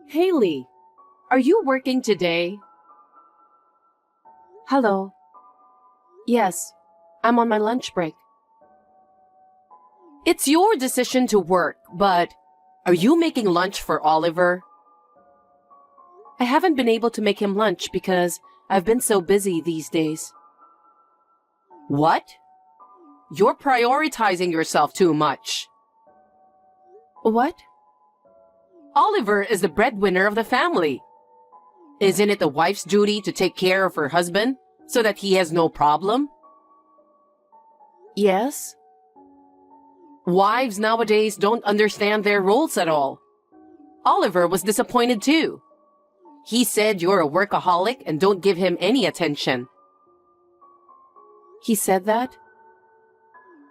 Haley, are you working today? Hello. Yes, I'm on my lunch break. It's your decision to work, but are you making lunch for Oliver? I haven't been able to make him lunch because I've been so busy these days. What? You're prioritizing yourself too much. What? Oliver is the breadwinner of the family. Isn't it the wife's duty to take care of her husband so that he has no problem? Yes. Wives nowadays don't understand their roles at all. Oliver was disappointed too. He said you're a workaholic and don't give him any attention. He said that?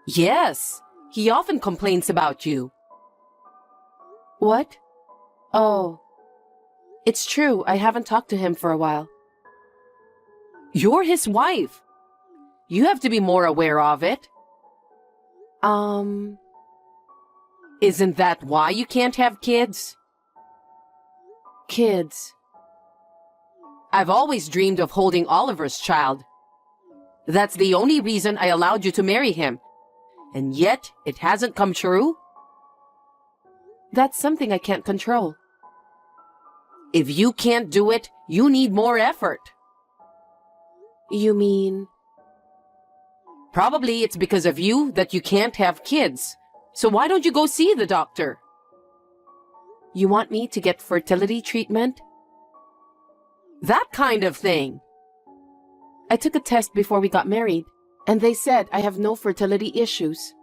Yes. He often complains about you. What? Oh. It's true, I haven't talked to him for a while. You're his wife. You have to be more aware of it. Isn't that why you can't have kids? Kids. I've always dreamed of holding Oliver's child. That's the only reason I allowed you to marry him. And yet, it hasn't come true? That's something I can't control. If you can't do it, you need more effort. You mean? Probably it's because of you that you can't have kids. So why don't you go see the doctor? You want me to get fertility treatment? That kind of thing. I took a test before we got married, and they said I have no fertility issues.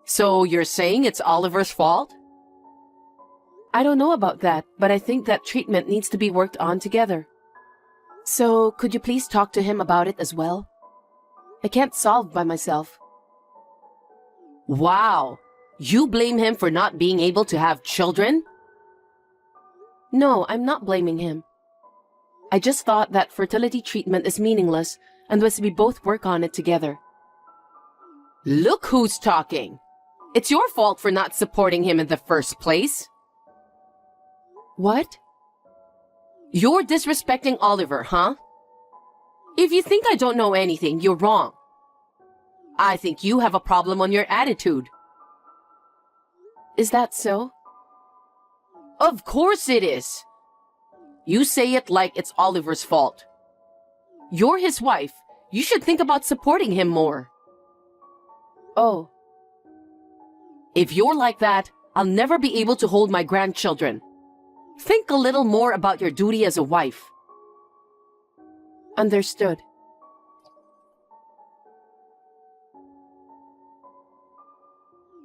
So you're saying it's Oliver's fault? I don't know about that, but I think that treatment needs to be worked on together. So could you please talk to him about it as well? I can't solve by myself. Wow! You blame him for not being able to have children? No, I'm not blaming him. I just thought that fertility treatment is meaningless unless we both work on it together. Look who's talking! It's your fault for not supporting him in the first place. What? You're disrespecting Oliver, huh? If you think I don't know anything, you're wrong. I think you have a problem on your attitude. Is that so? Of course it is. You say it like it's Oliver's fault. You're his wife. You should think about supporting him more. Oh. If you're like that, I'll never be able to hold my grandchildren. Think a little more about your duty as a wife. Understood.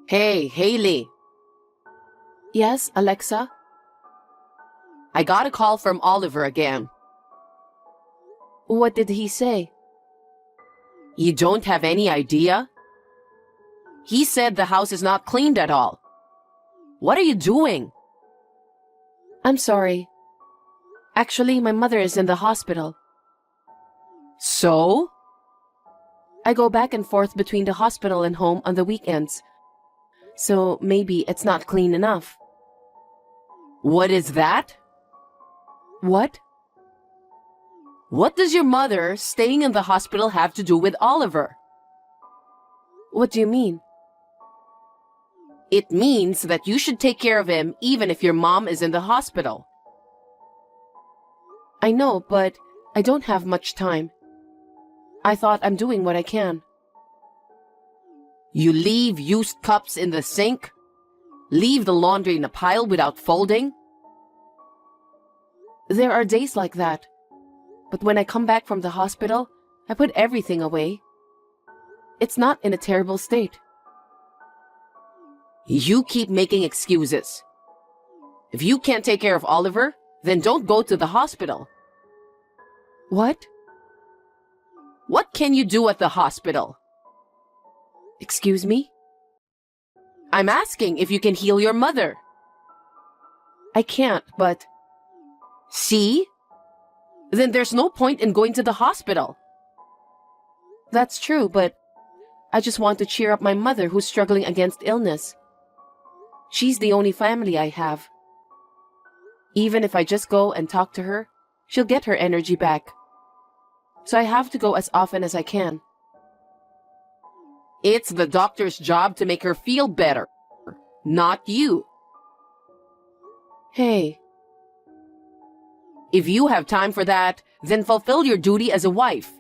Hey, Haley. Yes, Alexa? I got a call from Oliver again. What did he say? You don't have any idea? He said the house is not cleaned at all. What are you doing? I'm sorry. Actually, my mother is in the hospital. So? I go back and forth between the hospital and home on the weekends. So maybe it's not clean enough. What is that? What? What does your mother staying in the hospital have to do with Oliver? What do you mean? It means that you should take care of him even if your mom is in the hospital. I know, but I don't have much time. I thought I'm doing what I can. You leave used cups in the sink? Leave the laundry in a pile without folding? There are days like that. But when I come back from the hospital, I put everything away. It's not in a terrible state. You keep making excuses. If you can't take care of Oliver, then don't go to the hospital. What? What can you do at the hospital? Excuse me? I'm asking if you can heal your mother. I can't, but... See? Then there's no point in going to the hospital. That's true, but I just want to cheer up my mother who's struggling against illness. She's the only family I have. Even if I just go and talk to her, she'll get her energy back. So I have to go as often as I can. It's the doctor's job to make her feel better, not you. Hey. If you have time for that, then fulfill your duty as a wife.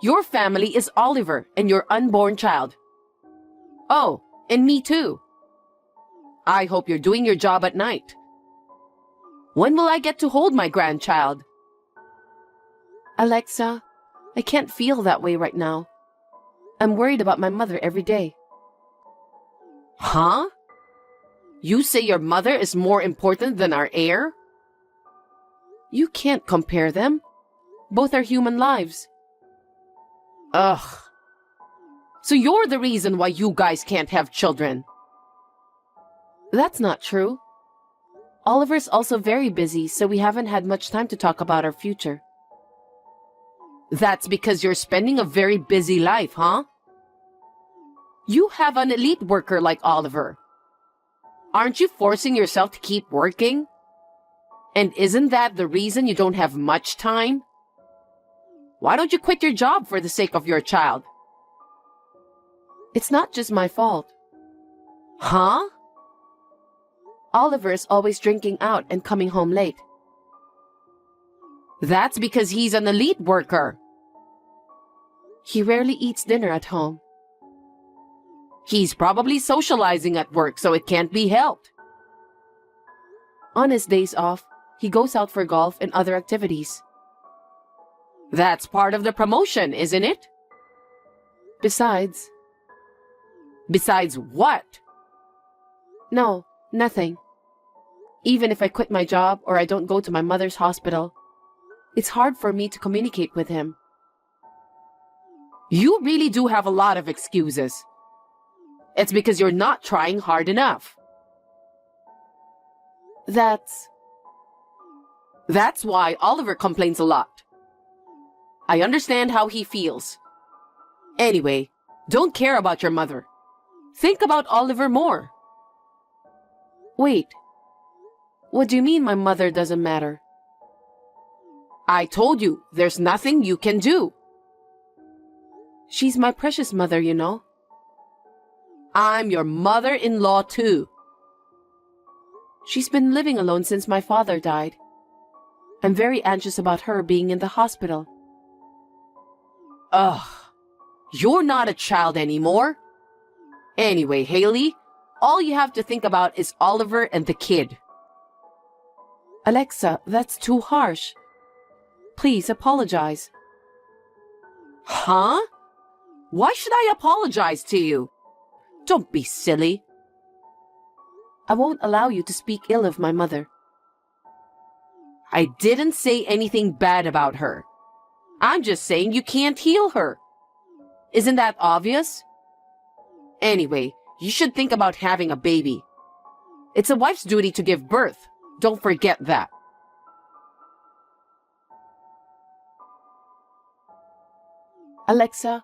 Your family is Oliver and your unborn child. Oh, and me too. I hope you're doing your job at night. When will I get to hold my grandchild? Alexa, I can't feel that way right now. I'm worried about my mother every day. Huh? You say your mother is more important than our heir? You can't compare them. Both are human lives. Ugh. So you're the reason why you guys can't have children. That's not true. Oliver's also very busy, so we haven't had much time to talk about our future. That's because you're spending a very busy life, huh? You have an elite worker like Oliver. Aren't you forcing yourself to keep working? And isn't that the reason you don't have much time? Why don't you quit your job for the sake of your child? It's not just my fault. Huh? Oliver is always drinking out and coming home late. That's because he's an elite worker. He rarely eats dinner at home. He's probably socializing at work, so it can't be helped. On his days off, he goes out for golf and other activities. That's part of the promotion, isn't it? Besides what? No, nothing. Even if I quit my job or I don't go to my mother's hospital, it's hard for me to communicate with him. You really do have a lot of excuses. It's because you're not trying hard enough. That's why Oliver complains a lot. I understand how he feels. Anyway, don't care about your mother. Think about Oliver more. Wait. What do you mean my mother doesn't matter? I told you, there's nothing you can do. She's my precious mother, you know. I'm your mother-in-law too. She's been living alone since my father died. I'm very anxious about her being in the hospital. Ugh, you're not a child anymore. Anyway, Haley, all you have to think about is Oliver and the kid. Alexa, that's too harsh. Please apologize. Huh? Why should I apologize to you? Don't be silly. I won't allow you to speak ill of my mother. I didn't say anything bad about her. I'm just saying you can't heal her. Isn't that obvious? Anyway, you should think about having a baby. It's a wife's duty to give birth. Don't forget that. Alexa,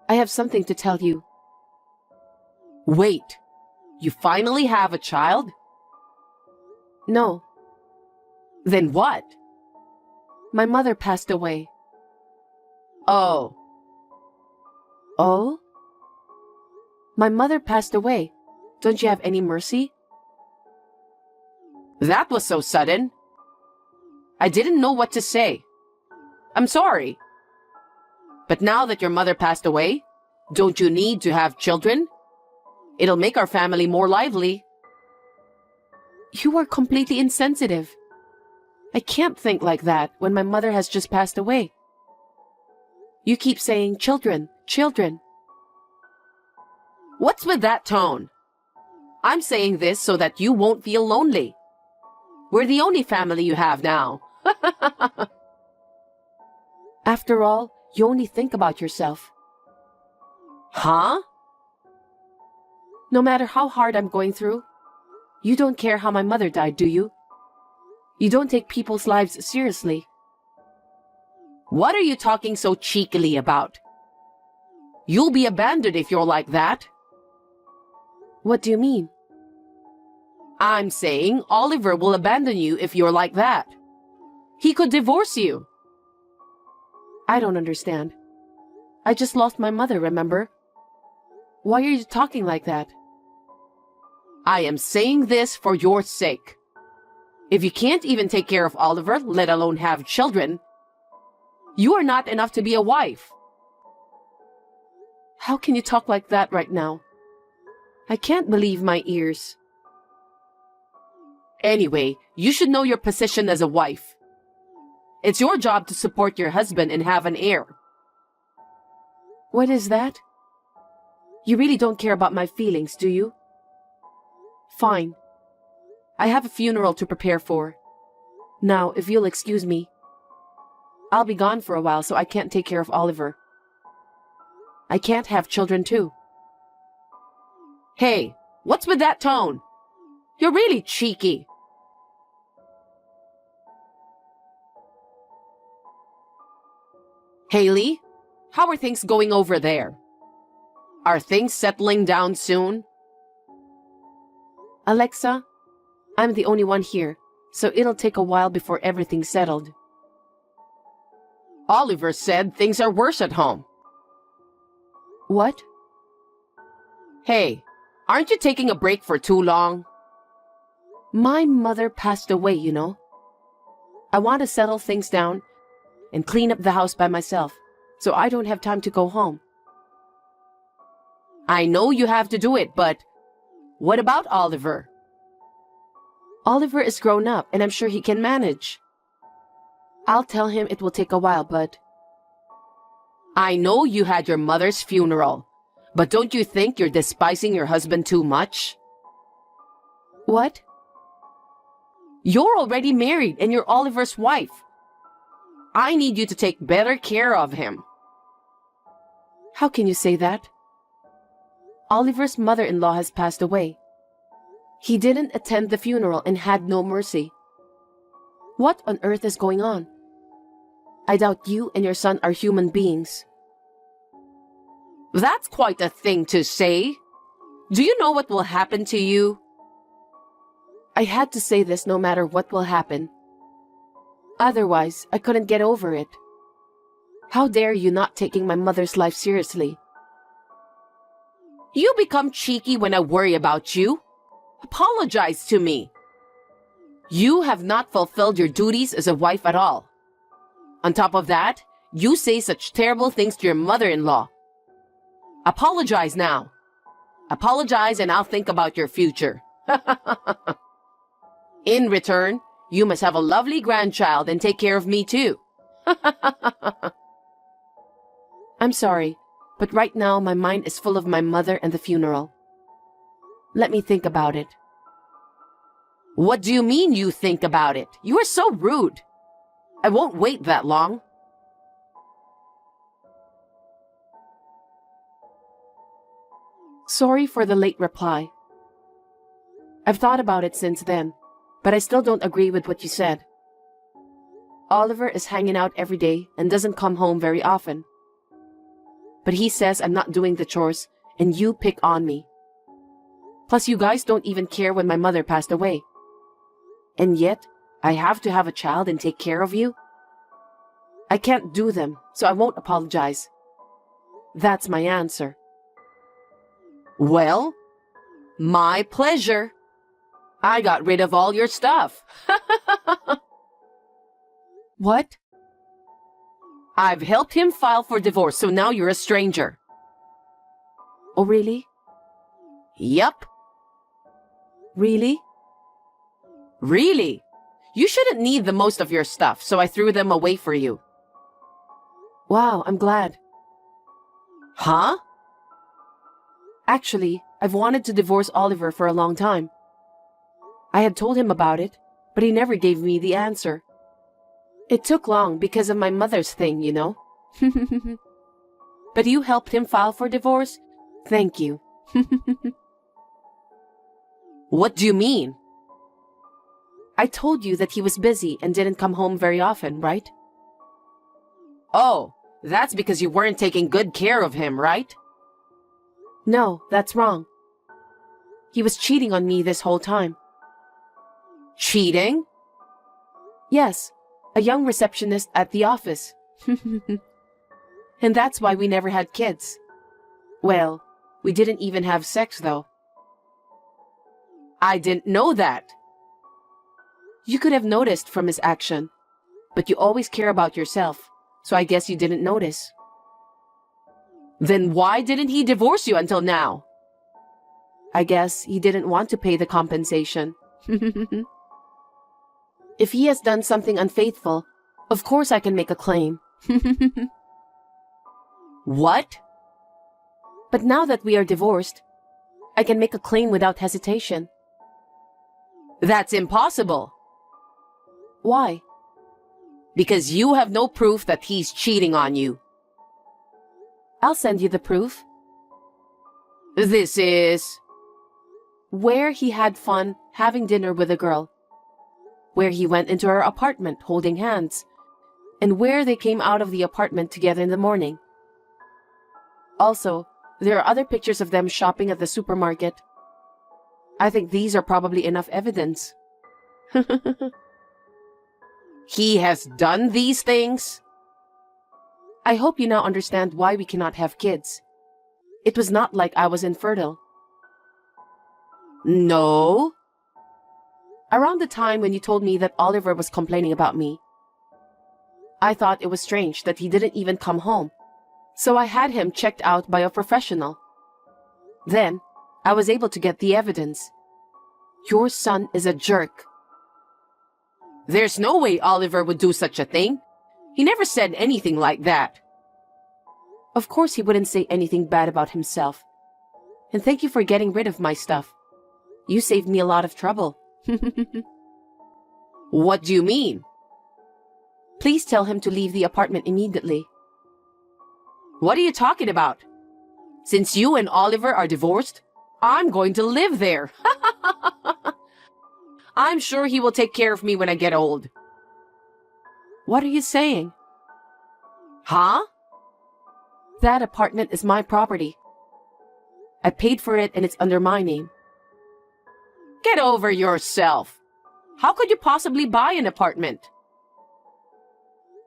I have something to tell you. Wait, you finally have a child? No. Then what? My mother passed away. Oh. Oh? My mother passed away. Don't you have any mercy? That was so sudden. I didn't know what to say. I'm sorry. But now that your mother passed away, don't you need to have children? It'll make our family more lively. You are completely insensitive. I can't think like that when my mother has just passed away. You keep saying children, children. What's with that tone? I'm saying this so that you won't feel lonely. We're the only family you have now. After all, you only think about yourself. Huh? No matter how hard I'm going through, you don't care how my mother died, do you? You don't take people's lives seriously. What are you talking so cheekily about? You'll be abandoned if you're like that. What do you mean? I'm saying Oliver will abandon you if you're like that. He could divorce you. I don't understand. I just lost my mother, remember? Why are you talking like that? I am saying this for your sake. If you can't even take care of Oliver, let alone have children, you are not enough to be a wife. How can you talk like that right now? I can't believe my ears. Anyway, you should know your position as a wife. It's your job to support your husband and have an heir. What is that? You really don't care about my feelings, do you? Fine. I have a funeral to prepare for. Now, if you'll excuse me, I'll be gone for a while, so I can't take care of Oliver. I can't have children too. Hey, what's with that tone? You're really cheeky. Haley, how are things going over there? Are things settling down soon? Alexa, I'm the only one here, so it'll take a while before everything's settled. Oliver said things are worse at home. What? Hey, aren't you taking a break for too long? My mother passed away, you know. I want to settle things down and clean up the house by myself, so I don't have time to go home. I know you have to do it, but what about Oliver? Oliver is grown up, and I'm sure he can manage. I'll tell him it will take a while, but... I know you had your mother's funeral, but don't you think you're despising your husband too much? What? You're already married, and you're Oliver's wife. I need you to take better care of him. How can you say that? Oliver's mother-in-law has passed away. He didn't attend the funeral and had no mercy. What on earth is going on? I doubt you and your son are human beings. That's quite a thing to say. Do you know what will happen to you? I had to say this no matter what will happen. Otherwise, I couldn't get over it. How dare you not taking my mother's life seriously? You become cheeky when I worry about you. Apologize to me. You have not fulfilled your duties as a wife at all. On top of that, you say such terrible things to your mother-in-law. Apologize now. Apologize and I'll think about your future. In return, you must have a lovely grandchild and take care of me too. I'm sorry, but right now my mind is full of my mother and the funeral. Let me think about it. What do you mean you think about it? You are so rude. I won't wait that long. Sorry for the late reply. I've thought about it since then, but I still don't agree with what you said. Oliver is hanging out every day and doesn't come home very often. But he says I'm not doing the chores and you pick on me. Plus you guys don't even care when my mother passed away. And yet, I have to have a child and take care of you? I can't do them, so I won't apologize. That's my answer. Well, my pleasure. I got rid of all your stuff. What? I've helped him file for divorce, so now you're a stranger. Oh, really? Yup. Really? Really? You shouldn't need the most of your stuff, so I threw them away for you. Wow, I'm glad. Huh? Actually, I've wanted to divorce Oliver for a long time. I had told him about it, but he never gave me the answer. It took long because of my mother's thing, you know. But you helped him file for divorce? Thank you. What do you mean? I told you that he was busy and didn't come home very often, right? Oh, that's because you weren't taking good care of him, right? No, that's wrong. He was cheating on me this whole time. Cheating? Yes, a young receptionist at the office. And that's why we never had kids. Well, we didn't even have sex though. I didn't know that. You could have noticed from his action, but you always care about yourself, so I guess you didn't notice. Then why didn't he divorce you until now? I guess he didn't want to pay the compensation. If he has done something unfaithful, of course I can make a claim. What? But now that we are divorced, I can make a claim without hesitation. That's impossible. Why? Because you have no proof that he's cheating on you. I'll send you the proof. This is... Where he had fun having dinner with a girl. Where he went into her apartment holding hands. And where they came out of the apartment together in the morning. Also, there are other pictures of them shopping at the supermarket. I think these are probably enough evidence. He has done these things? I hope you now understand why we cannot have kids. It was not like I was infertile. No. Around the time when you told me that Oliver was complaining about me, I thought it was strange that he didn't even come home. So I had him checked out by a professional. Then, I was able to get the evidence. Your son is a jerk. There's no way Oliver would do such a thing. He never said anything like that. Of course he wouldn't say anything bad about himself. And thank you for getting rid of my stuff. You saved me a lot of trouble. What do you mean? Please tell him to leave the apartment immediately. What are you talking about? Since you and Oliver are divorced, I'm going to live there. I'm sure he will take care of me when I get old. What are you saying? Huh? That apartment is my property. I paid for it and it's under my name. Get over yourself. How could you possibly buy an apartment?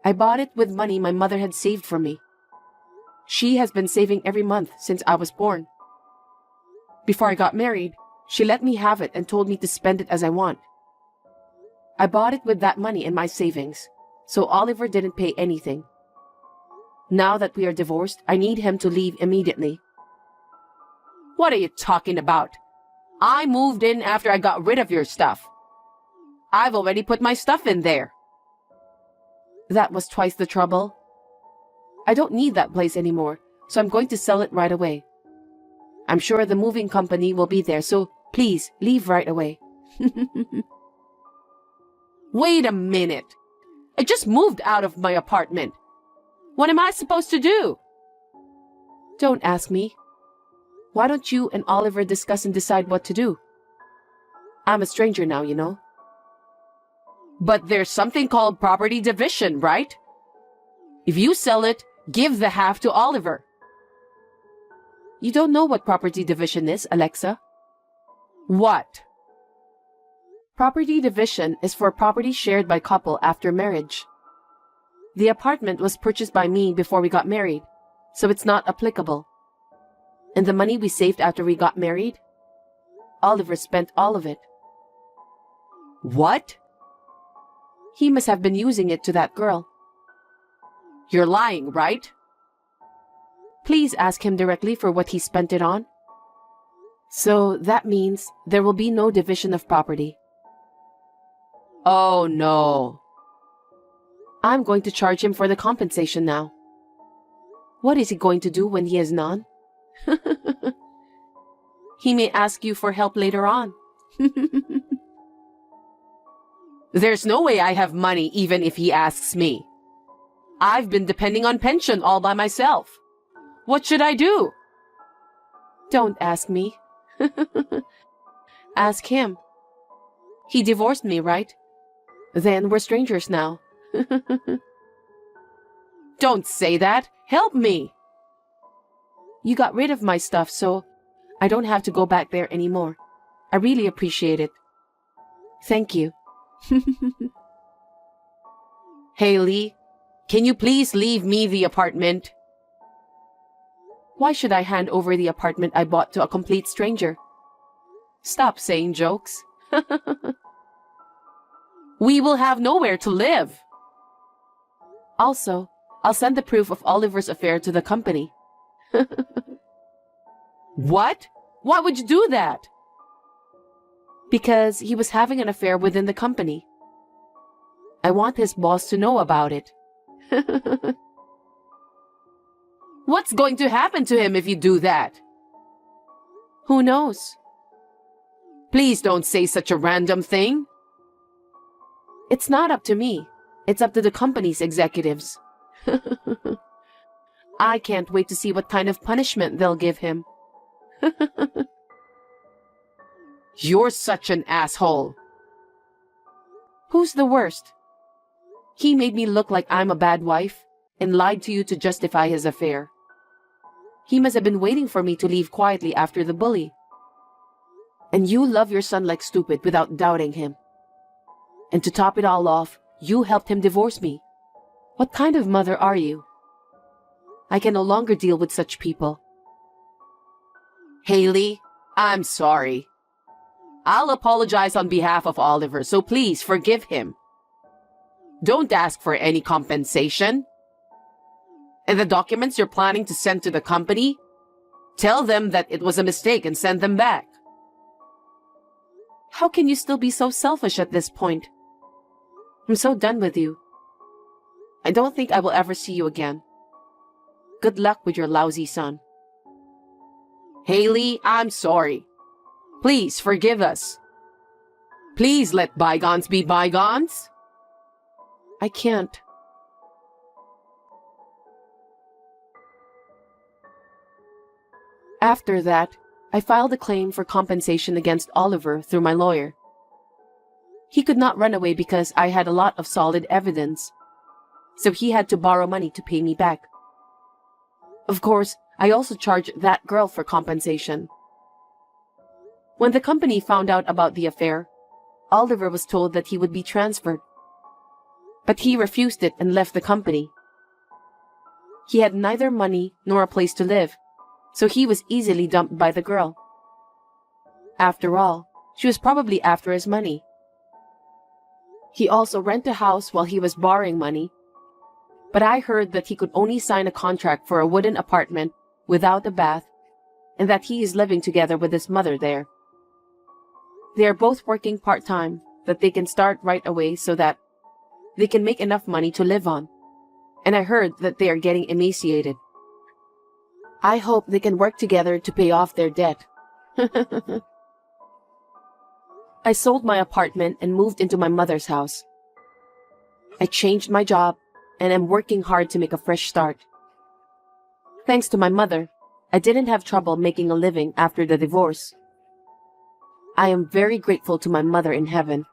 I bought it with money my mother had saved for me. She has been saving every month since I was born. Before I got married, she let me have it and told me to spend it as I want. I bought it with that money and my savings, so Oliver didn't pay anything. Now that we are divorced, I need him to leave immediately. What are you talking about? I moved in after I got rid of your stuff. I've already put my stuff in there. That was twice the trouble. I don't need that place anymore, so I'm going to sell it right away. I'm sure the moving company will be there, so please leave right away. Wait a minute. I just moved out of my apartment. What am I supposed to do? Don't ask me. Why don't you and Oliver discuss and decide what to do? I'm a stranger now, you know. But there's something called property division, right? If you sell it, give the half to Oliver. You don't know what property division is, Alexa. What? Property division is for property shared by couple after marriage. The apartment was purchased by me before we got married, so it's not applicable. And the money we saved after we got married, Oliver spent all of it. What? He must have been using it to that girl. You're lying, right? Please ask him directly for what he spent it on. So that means there will be no division of property. Oh no. I'm going to charge him for the compensation now. What is he going to do when he has none? He may ask you for help later on. There's no way I have money even if he asks me. I've been depending on pension all by myself. What should I do? Don't ask me. Ask him. He divorced me, right? Then we're strangers now. Don't say that. Help me. You got rid of my stuff, so I don't have to go back there anymore. I really appreciate it. Thank you. Haley, can you please leave me the apartment? Why should I hand over the apartment I bought to a complete stranger? Stop saying jokes. We will have nowhere to live. Also, I'll send the proof of Oliver's affair to the company. What? Why would you do that? Because he was having an affair within the company. I want his boss to know about it. What's going to happen to him if you do that? Who knows? Please don't say such a random thing. It's not up to me. It's up to the company's executives. I can't wait to see what kind of punishment they'll give him. You're such an asshole. Who's the worst? He made me look like I'm a bad wife and lied to you to justify his affair. He must have been waiting for me to leave quietly after the bully. And you love your son like stupid without doubting him. And to top it all off, you helped him divorce me. What kind of mother are you? I can no longer deal with such people. Haley, I'm sorry. I'll apologize on behalf of Oliver, so please forgive him. Don't ask for any compensation. And the documents you're planning to send to the company, tell them that it was a mistake and send them back. How can you still be so selfish at this point? I'm so done with you. I don't think I will ever see you again. Good luck with your lousy son. Haley, I'm sorry. Please forgive us. Please let bygones be bygones. I can't. After that, I filed a claim for compensation against Oliver through my lawyer. He could not run away because I had a lot of solid evidence, so he had to borrow money to pay me back. Of course, I also charged that girl for compensation. When the company found out about the affair, Oliver was told that he would be transferred. But he refused it and left the company. He had neither money nor a place to live, so he was easily dumped by the girl. After all, she was probably after his money. He also rented a house while he was borrowing money, but I heard that he could only sign a contract for a wooden apartment without a bath, and that he is living together with his mother there. They are both working part-time, that they can start right away so that they can make enough money to live on. And I heard that they are getting emaciated. I hope they can work together to pay off their debt. I sold my apartment and moved into my mother's house. I changed my job and am working hard to make a fresh start. Thanks to my mother, I didn't have trouble making a living after the divorce. I am very grateful to my mother in heaven.